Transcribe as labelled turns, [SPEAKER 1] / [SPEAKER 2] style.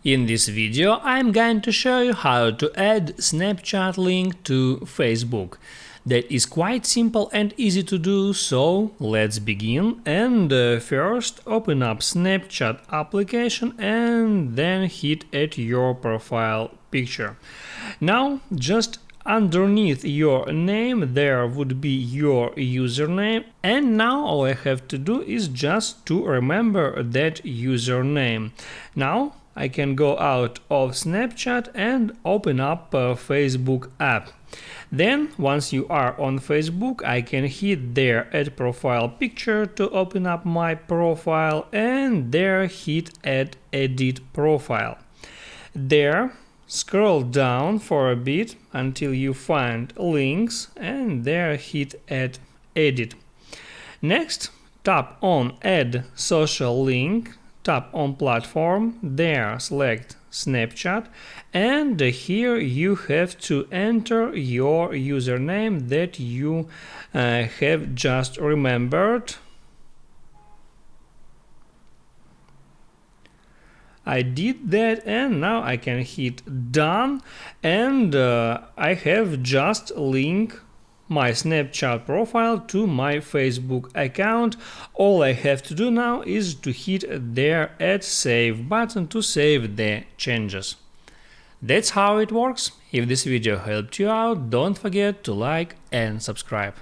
[SPEAKER 1] In this video, I'm going to show you how to add Snapchat link to Facebook. That is quite simple and easy to do, so let's begin. And first open up Snapchat application and then hit at your profile picture. Now just underneath your name there would be your username, and now all I have to do is just to remember that username. Now I can go out of Snapchat and open up a Facebook app. Then once you are on Facebook, I can hit there at profile picture to open up my profile, and there hit at edit profile. There scroll down for a bit until you find links, and there hit at edit. Next, tap on add social link, tap on platform, there select Snapchat, and here you have to enter your username that you have just remembered. I did that, and now I can hit done, and I have just linked my Snapchat profile to my Facebook account. All I have to do now is to hit there at save button to save the changes. That's how it works. If this video helped you out, don't forget to like and subscribe.